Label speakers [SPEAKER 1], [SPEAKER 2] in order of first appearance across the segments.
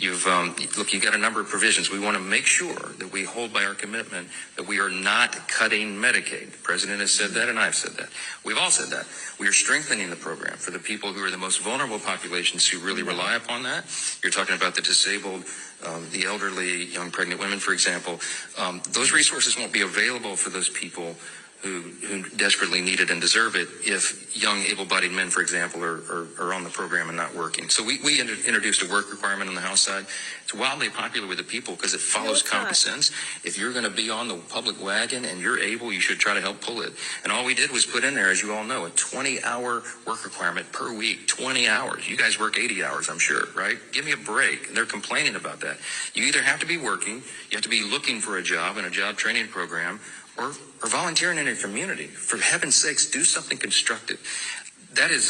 [SPEAKER 1] Look, you've got a number of provisions. We want to make sure that we hold by our commitment that we are not cutting Medicaid. The president has said that, and I've said that. We've all said that. We are strengthening the program for the people who are the most vulnerable populations who really rely upon that. You're talking about the disabled, the elderly, young pregnant women, for example. Those resources won't be available for those people who desperately need it and deserve it if young able-bodied men, for example, are on the program and not working. So we introduced a work requirement on the House side. It's wildly popular with the people because it follows common sense. If you're going to be on the public wagon and you're able, you should try to help pull it. And all we did was put in there, as you all know, a 20-hour work requirement per week, 20 hours. You guys work 80 hours, I'm sure, right? Give me a break. And they're complaining about that. You either have to be working, you have to be looking for a job in a job training program, or volunteering in your community. For heaven's sakes, do something constructive. That is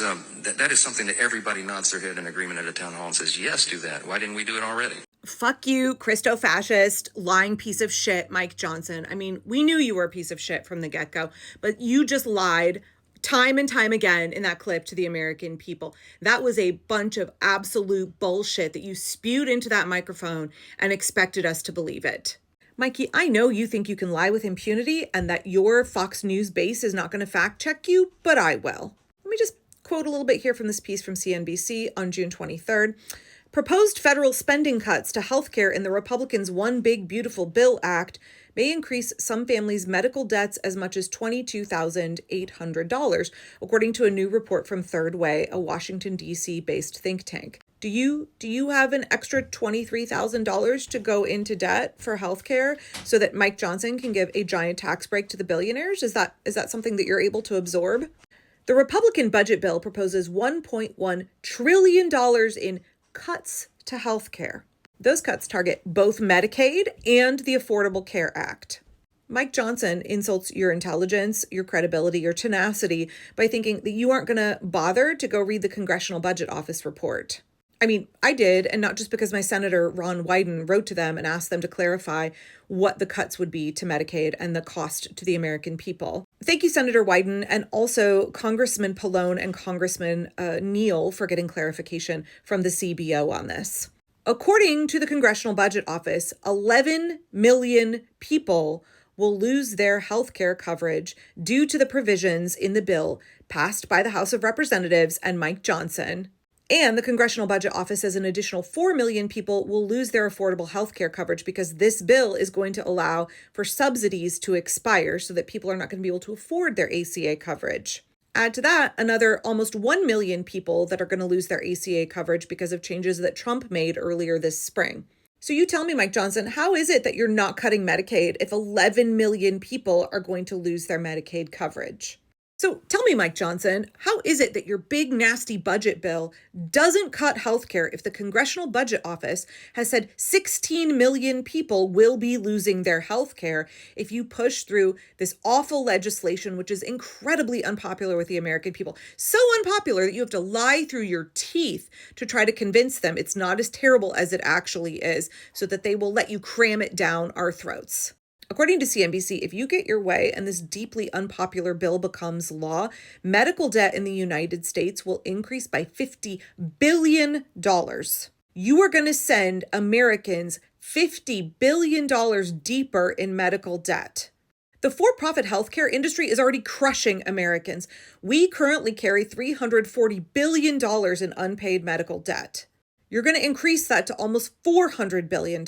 [SPEAKER 1] something that everybody nods their head in agreement at a town hall and says, yes, do that. Why didn't we do it already?
[SPEAKER 2] Fuck you, Christo-fascist, lying piece of shit, Mike Johnson. I mean, we knew you were a piece of shit from the get-go, but you just lied time and time again in that clip to the American people. That was a bunch of absolute bullshit that you spewed into that microphone and expected us to believe it. Mikey, I know you think you can lie with impunity and that your Fox News base is not going to fact check you, but I will. Let me just quote a little bit here from this piece from CNBC on June 23rd. Proposed federal spending cuts to healthcare in the Republicans' One Big Beautiful Bill Act may increase some families' medical debts as much as $22,800, according to a new report from Third Way, a Washington, D.C. based think tank. Do you have an extra $23,000 to go into debt for healthcare so that Mike Johnson can give a giant tax break to the billionaires? Is that something that you're able to absorb? The Republican budget bill proposes $1.1 trillion in cuts to healthcare. Those cuts target both Medicaid and the Affordable Care Act. Mike Johnson insults your intelligence, your credibility, your tenacity by thinking that you aren't going to bother to go read the Congressional Budget Office report. I mean, I did, and not just because my Senator Ron Wyden wrote to them and asked them to clarify what the cuts would be to Medicaid and the cost to the American people. Thank you, Senator Wyden, and also Congressman Pallone and Congressman Neal for getting clarification from the CBO on this. According to the Congressional Budget Office, 11 million people will lose their health care coverage due to the provisions in the bill passed by the House of Representatives and Mike Johnson. And the Congressional Budget Office says an additional 4 million people will lose their affordable health care coverage because this bill is going to allow for subsidies to expire so that people are not going to be able to afford their ACA coverage. Add to that another almost 1 million people that are going to lose their ACA coverage because of changes that Trump made earlier this spring. So you tell me, Mike Johnson, how is it that you're not cutting Medicaid if 11 million people are going to lose their Medicaid coverage? So tell me, Mike Johnson, how is it that your big nasty budget bill doesn't cut healthcare if the Congressional Budget Office has said 16 million people will be losing their healthcare if you push through this awful legislation, which is incredibly unpopular with the American people? So unpopular that you have to lie through your teeth to try to convince them it's not as terrible as it actually is, so that they will let you cram it down our throats. According to CNBC, if you get your way and this deeply unpopular bill becomes law, medical debt in the United States will increase by $50 billion. You are going to send Americans $50 billion deeper in medical debt. The for-profit healthcare industry is already crushing Americans. We currently carry $340 billion in unpaid medical debt. You're going to increase that to almost $400 billion.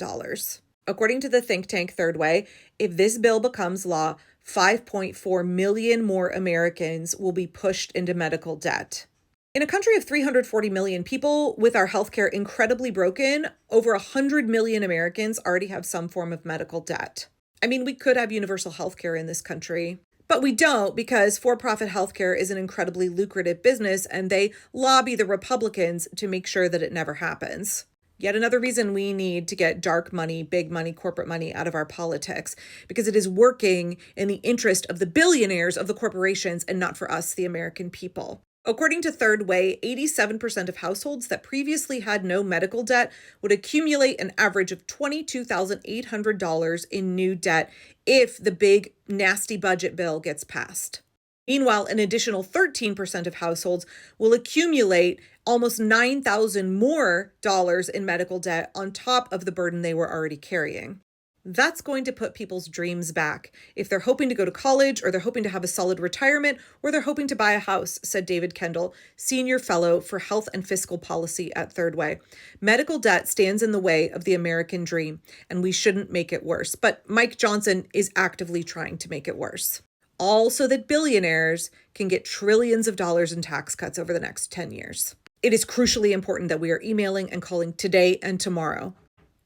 [SPEAKER 2] According to the think tank Third Way, if this bill becomes law, 5.4 million more Americans will be pushed into medical debt. In a country of 340 million people, with our healthcare incredibly broken, over 100 million Americans already have some form of medical debt. I mean, we could have universal healthcare in this country, but we don't because for-profit healthcare is an incredibly lucrative business and they lobby the Republicans to make sure that it never happens. Yet another reason we need to get dark money, big money, corporate money out of our politics, because it is working in the interest of the billionaires of the corporations and not for us, the American people. According to Third Way, 87% of households that previously had no medical debt would accumulate an average of $22,800 in new debt if the big, nasty budget bill gets passed. Meanwhile, an additional 13% of households will accumulate almost $9,000 more dollars in medical debt on top of the burden they were already carrying. That's going to put people's dreams back if they're hoping to go to college or they're hoping to have a solid retirement or they're hoping to buy a house, said David Kendall, Senior Fellow for Health and Fiscal Policy at Third Way. Medical debt stands in the way of the American dream, and we shouldn't make it worse. But Mike Johnson is actively trying to make it worse. All so that billionaires can get trillions of dollars in tax cuts over the next 10 years. It is crucially important that we are emailing and calling today and tomorrow.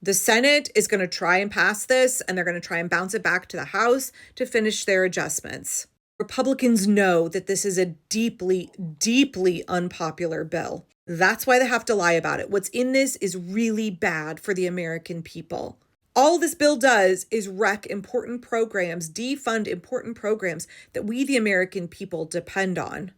[SPEAKER 2] The Senate is going to try and pass this, and they're going to try and bounce it back to the House to finish their adjustments. Republicans know that this is a deeply, deeply unpopular bill. That's why they have to lie about it. What's in this is really bad for the American people. All this bill does is wreck important programs, defund important programs that we, the American people, depend on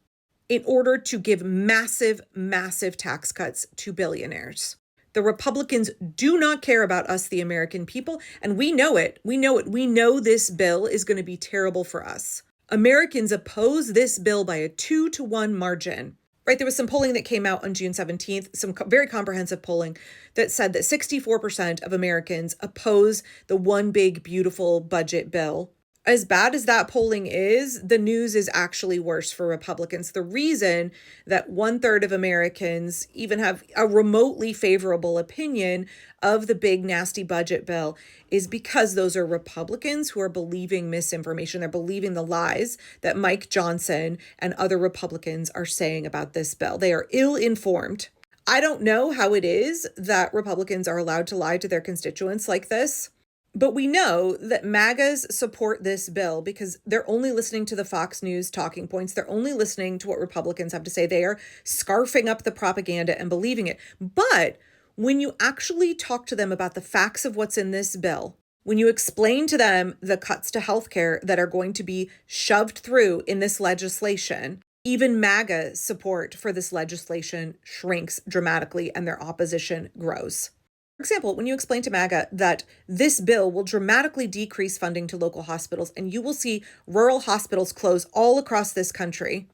[SPEAKER 2] in order to give massive, massive tax cuts to billionaires. The Republicans do not care about us, the American people, and we know it. We know it. We know this bill is going to be terrible for us. Americans oppose this bill by a 2-to-1 margin. Right, there was some polling that came out on June 17th, some very comprehensive polling that said that 64% of Americans oppose the one big, beautiful budget bill. As bad as that polling is, the news is actually worse for Republicans. The reason that 1/3 of Americans even have a remotely favorable opinion of the big, nasty budget bill is because those are Republicans who are believing misinformation. They're believing the lies that Mike Johnson and other Republicans are saying about this bill. They are ill-informed. I don't know how it is that Republicans are allowed to lie to their constituents like this. But we know that MAGAs support this bill because they're only listening to the Fox News talking points. They're only listening to what Republicans have to say. They are scarfing up the propaganda and believing it. But when you actually talk to them about the facts of what's in this bill, when you explain to them the cuts to healthcare that are going to be shoved through in this legislation, even MAGA support for this legislation shrinks dramatically and their opposition grows. For example, when you explain to MAGA that this bill will dramatically decrease funding to local hospitals and you will see rural hospitals close all across this country,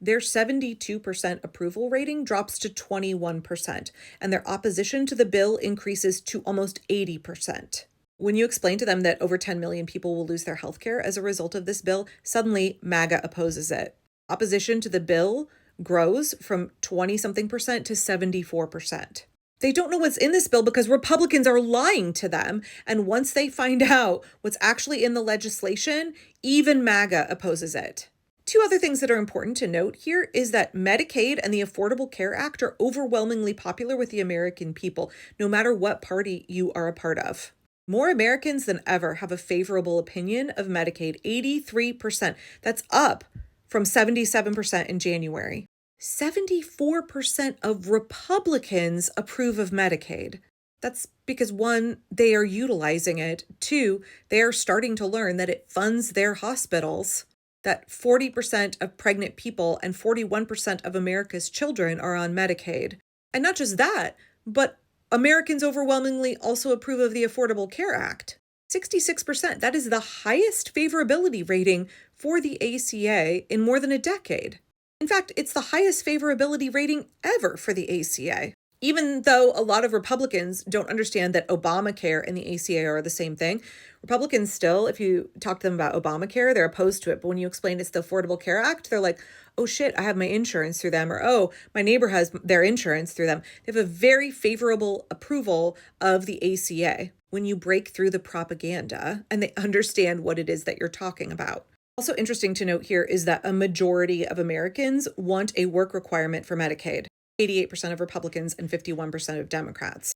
[SPEAKER 2] their 72% approval rating drops to 21%, and their opposition to the bill increases to almost 80%. When you explain to them that over 10 million people will lose their health care as a result of this bill, suddenly MAGA opposes it. Opposition to the bill grows from 20-something% to 74%. They don't know what's in this bill because Republicans are lying to them. And once they find out what's actually in the legislation, even MAGA opposes it. Two other things that are important to note here is that Medicaid and the Affordable Care Act are overwhelmingly popular with the American people, no matter what party you are a part of. More Americans than ever have a favorable opinion of Medicaid, 83%. That's up from 77% in January. 74% of Republicans approve of Medicaid. That's because 1, they are utilizing it. 2, they are starting to learn that it funds their hospitals, that 40% of pregnant people and 41% of America's children are on Medicaid. And not just that, but Americans overwhelmingly also approve of the Affordable Care Act. 66%. That is the highest favorability rating for the ACA in more than a decade. In fact, it's the highest favorability rating ever for the ACA. Even though a lot of Republicans don't understand that Obamacare and the ACA are the same thing, Republicans still, if you talk to them about Obamacare, they're opposed to it. But when you explain it's the Affordable Care Act, they're like, oh shit, I have my insurance through them. Or, oh, my neighbor has their insurance through them. They have a very favorable approval of the ACA when you break through the propaganda and they understand what it is that you're talking about. Also interesting to note here is that a majority of Americans want a work requirement for Medicaid, 88% of Republicans and 51% of Democrats.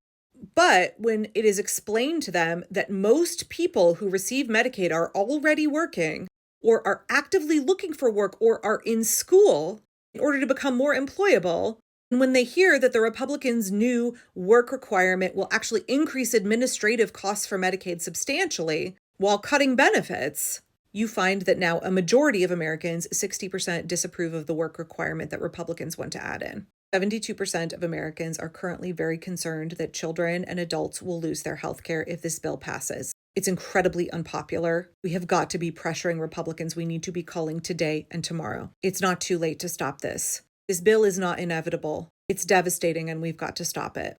[SPEAKER 2] But when it is explained to them that most people who receive Medicaid are already working or are actively looking for work or are in school in order to become more employable, and when they hear that the Republicans' new work requirement will actually increase administrative costs for Medicaid substantially while cutting benefits, you find that now a majority of Americans, 60%, disapprove of the work requirement that Republicans want to add in. 72% of Americans are currently very concerned that children and adults will lose their health care if this bill passes. It's incredibly unpopular. We have got to be pressuring Republicans. We need to be calling today and tomorrow. It's not too late to stop this. This bill is not inevitable. It's devastating and we've got to stop it.